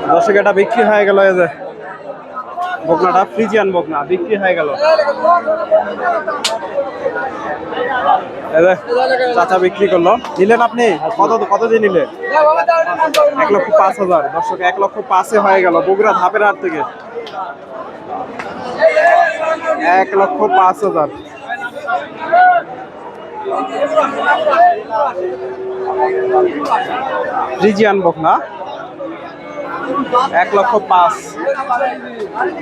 দর্শক এটা বিক্রি হয়ে গেল, এই যে বকনাটা ফ্রিজিয়ান বকনা বিক্রি হয়ে গেল। এই যে চাচা বিক্রি করলো। নিলেন আপনি কত দিয়ে নিলেন? 1,05,000। দর্শক 1,05,000 হয়ে গেল বগুড়া ধাপের হাট থেকে। 1,05,000। ফ্রিজিয়ান বকনা 1,05,000।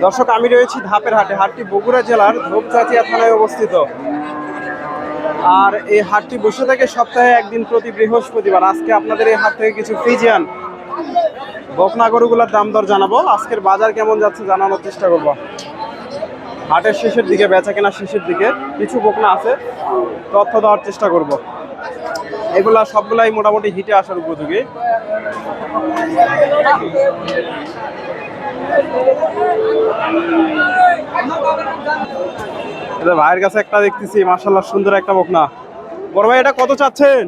দর্শক আমি রয়েছি ধাপের হাটে। হাটটি বগুড়া জেলার ধূপচাচিয়া থানায় অবস্থিত। আর এই হাটটি বসে থাকে সপ্তাহে একদিন প্রতি বৃহস্পতিবার। আজকে আপনাদের এই হাট থেকে কিছু ফ্রিজিয়ান বকনা গরুগুলোর দাম দর জানাবো। আজকের বাজার কেমন যাচ্ছে জানানোর চেষ্টা করবো। হাটের শেষের দিকে, বেচা কেনার শেষের দিকে কিছু বকনা আছে, তথ্য দেওয়ার চেষ্টা করব। এগুলা সবগুলাই মোটামুটি হিটে আসার উপযোগী। ভাইয়ের কাছে একটা দেখতেছি, মাশাআল্লাহ সুন্দর একটা বকনা। বড় ভাই এটা কত চাচ্ছেন?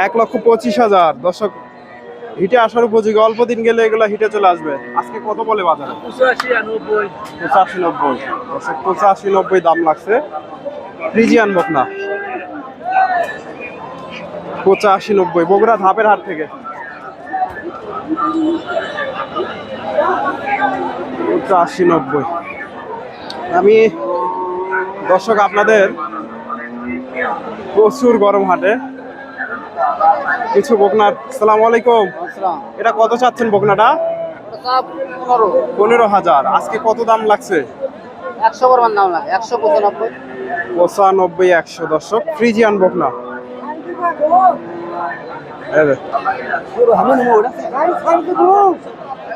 1,25,000। দর্শক হিটে আসার উপযোগী, অল্প দিন গেলে এগুলা হিটে চলে আসবে। আজকে কত বলে বাজারে? 85-90। দর্শক 85-90 দাম লাগছে ফ্রিজিয়ান বকনা। 85-90 বগুড়া ধাপের হাট থেকে। 85-90। আমি দর্শক আপনাদের প্রচুর গরম হাটে কিছু বকনার। আসসালামু আলাইকুম। এটা কত চাচ্ছেন বকনাটা? 15,000। আজকে কত দাম লাগছে? 100 বরাবর দাম লাগে 195। 95-100। দর্শক ফ্রিজিয়ান বকনা।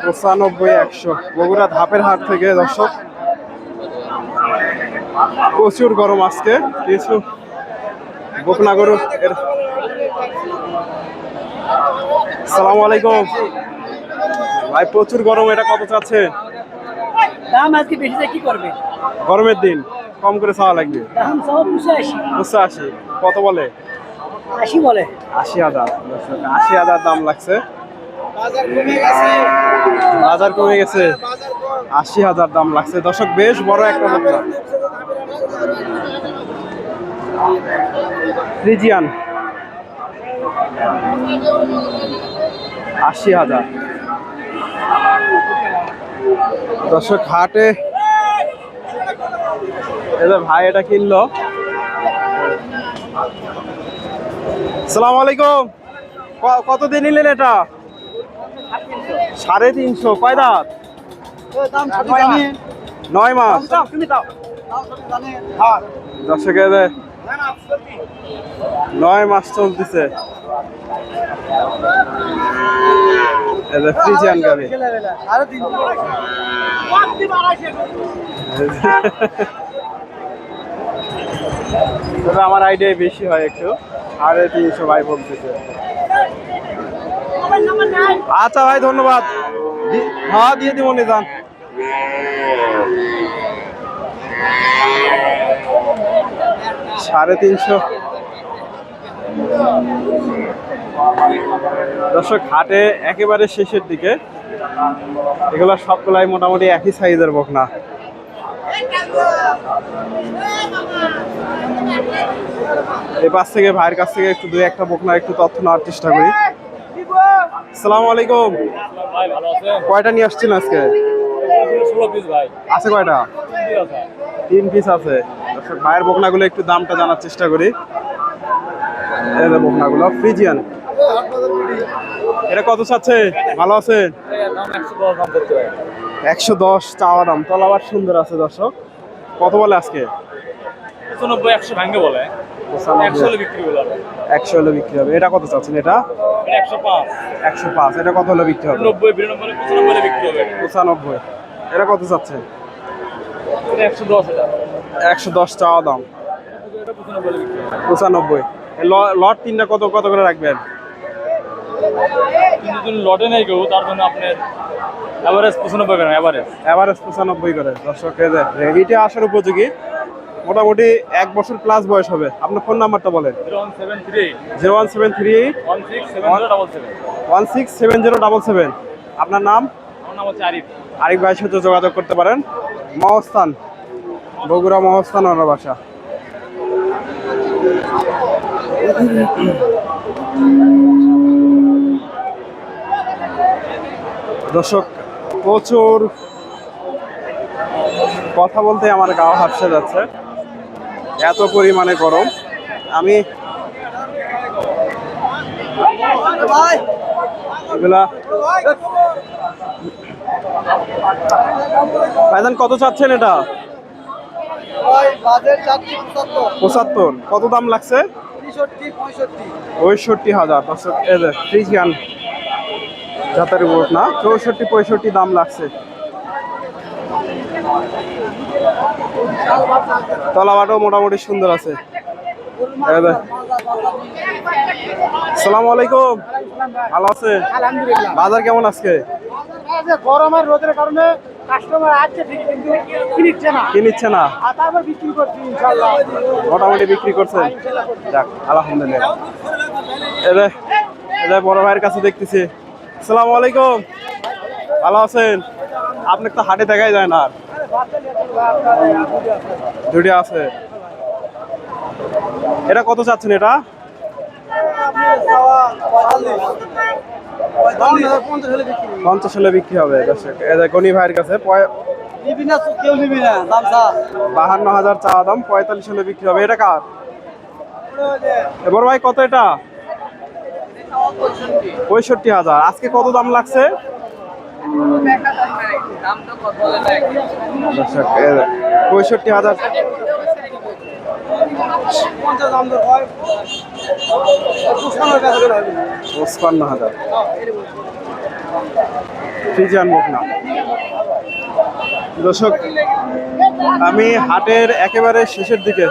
95-100 বগুড়া ধাপের হাট থেকে। দর্শক প্রচুর গরম আজকে, কিছু বকনা গরু। আসসালামু আলাইকুম ভাই, প্রচুর গরম, এটা কত চাচ্ছে? দাম আজকে বেশি যায়, কি করবে? গরমের দিন কম করে চাওয়া লাগবে। দাম সব 85। কত বলে? 80 বলে। 80,000। 80,000 দাম লাগছে। বাজার কমে গেছে। 80,000 দাম লাগছে। দর্শক বেশ বড় একটা বকনা ফ্রিজিয়ান। 80,000। দর্শক হাটে ভাই এটা কিনলো। আসসালামু আলাইকুম। কত দিয়ে নিলেন এটা? 350। কয় দাঁত? 9 মাস। দর্শক 9 মাস চলতেছে। ফ্রিজিয়ান গাবি। তবে আমার আইডিয়া বেশি হয় একটু, 350 ভাই বলতেছে। আচ্ছা ভাই ধন্যবাদ। হ্যাঁ দিয়ে দিব নিজান। 350। দর্শক হাটে একেবারে শেষের দিকে। এগুলো সবগুলাই মোটামুটি একই সাইজের বকনা। এই পাশ থেকে ভাইয়ের কাছ থেকে একটু 2-1টা বকনা একটু তথ্য নেওয়ার চেষ্টা করি। আসসালামু আলাইকুম। কয়টা নিয়ে আসছেন আজকে? 16 পিস ভাই। আছে কয়টা? 3 পিস আছে। দর্শক ভাইয়ের বকনাগুলো একটু দামটা জানার চেষ্টা করি। এই যে বকনাগুলো ফ্রিজিয়ান। এটা কত চাচ্ছে? ভালো আছে? 110 চাওয়া দাম। তলাবার সুন্দর আছে। দর্শক কত বলে আজকে? 95-100 ভাঙে বলে। 100 হলে বিক্রি হলো। 100 হলে বিক্রি হবে। এটা কত চাচ্ছেন? এটা 105। 105। এটা কত হলে বিক্রি হবে? 90-92 95 বিক্রি হবে। 95। এটা কত চাচ্ছেন? এটা 110। এটা 110 চাওয়া দাম। এটা 95 বিক্রি হবে। 95। লট 3টা কত কত করে রাখবেন? কিন্তু যদি লটে নেই কেউ, তার জন্য আপনার এভারেজ 95 করে। এভারেজ 95 করে। দর্শক হিটে আসার উপযোগী মোটামুটি 1 বছর প্লাস বয়স হবে। আপনার ফোন নাম্বারটা বলেন। 0173 0173 16 7077। 167077। আপনার নাম? আমার নাম হচ্ছে আরিফ। আরিফ ভাইয়ের সাথে যোগাযোগ করতে পারেন। মহস্থান, বগুড়া মহস্থান ওনার বাসা। দর্শক, প্রচুর কথা বলতে আমার গা হাঁপসে যাচ্ছে, এত পরিমাণে গরম। আমি এগুলা ভাইজান কত চাচ্ছেন এটা? 75। কত দাম লাগছে? 65,000। দর্শক, এই যে ফ্রিজিয়ান জাতের গোট না, 64-65 দাম লাগছে। তলাবাটাও মোটামুটি সুন্দর আছে। আসসালামু আলাইকুম, ভালো আছে? আলহামদুলিল্লাহ। বাজার কেমন আজকে? গরম আর রোদের কারণে কাস্টমার আসছে ঠিক, কিন্তু কিনছে না। কিনিচ্ছে না, আর তারপর বিক্রি করছি ইনশাআল্লাহ। মোটামুটি বিক্রি করছেন? যাক, আলহামদুলিল্লাহ। এদের বড় ভাইয়ের কাছে দেখতেছি। আসসালামু আলাইকুম, ভালো আছেন? আপনাকে তো হাটে দেখাই যায় না। দুটি আছে। এটা কত চাচ্ছেন? এটা 50 হলে বিক্রি হবে। দর্শক, এদের গনি ভাইয়ের কাছে 52,000 চাওয়া দাম, 45 হলে বিক্রি হবে। এটা কার? বড় ভাই কত এটা? 65,000। আজকে কত দাম লাগছে? দর্শক, 65,000। 55,000 ফ্রিজিয়ান বকনা। দর্শক, আমি হাটের একেবারে শেষের দিকে।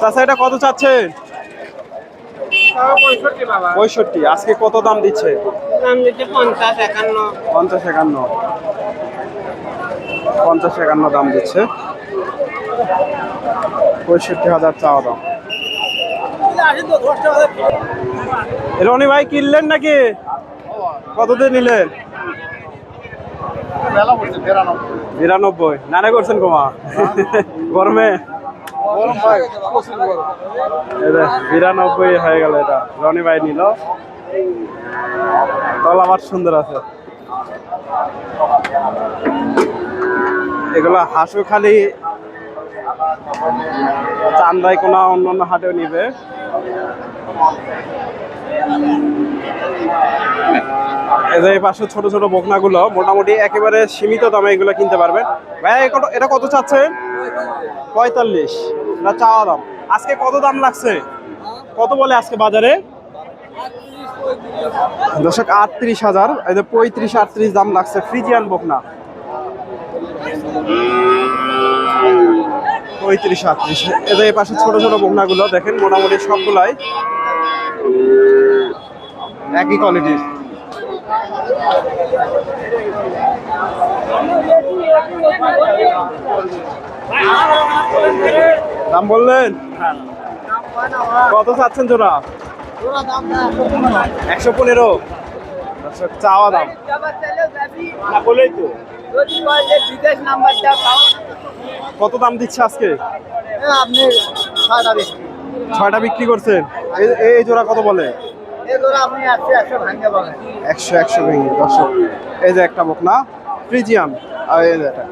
চাচা, এটা কত চাচ্ছেন? 65। আজকে কত দাম দিচ্ছে? 50-51 দাম দিচ্ছে। 65,000 চাওয়া দাম। রনি ভাই কিনলেন নাকি? কত দিয়ে নিলেন? 92। নানা করছেন কমা গরমে? 92 হয়ে গেল। এটা রনি ভাই নিল। তলা আবার সুন্দর আছে। এগুলা হাঁসখালি, চান্দাই কোনা, অন্যান্য হাটেও নিবে। এই পাশে ছোট ছোট বকনাগুলো মোটামুটি একেবারে সীমিত দামে এগুলো কিনতে পারবেন। ভাই এটা কত চাচ্ছেন? 45 না চাওয়া দাম। আজকে কত দাম লাগছে? কত বলে আজকে বাজারে? দর্শক, 38,000। এই যে 35-38 দাম লাগছে ফ্রিজিয়ান বকনা। 35-38। এদের এই পাশে ছোট ছোট বকনাগুলো দেখেন, মোটামুটি সবগুলাই একই কোয়ালিটির। দাম বললেন? কত চাচ্ছেন জোড়া? 115। দর্শক, চাওয়া দাম। বলেই তো কত দাম দিচ্ছে আজকে? আপনি 6টা বিক্রি করছেন। এই জোড়া কত বলে? আপনি 100 ভাঙে বলেন। 100 ভেঙে। দর্শক, এই যে একটা বকনা ফ্রিজিয়ান, আর এই যে এটা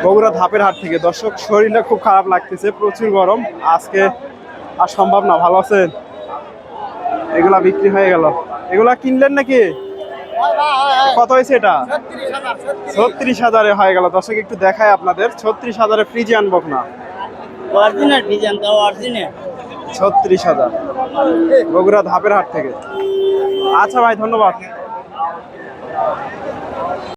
বগুড়া ধাপের হাট থেকে। দর্শক, শরীরটা খুব খারাপ লাগতেছে, প্রচুর গরম আজকে, আর সম্ভব না। ভালো আছেন? এগুলা বিক্রি হয়ে গেল। এগুলা কিনলেন নাকি? কত হয়েছে এটা? 36,000 হয়ে গেল। দর্শক, একটু দেখায় আপনাদের। 36,000 ফ্রিজিয়ান বকনা। অরিজিনাল ডিজাইন দাও, অরিজিনাল 36,000 বগুড়া ধাপের হাট থেকে। আচ্ছা ভাই, ধন্যবাদ।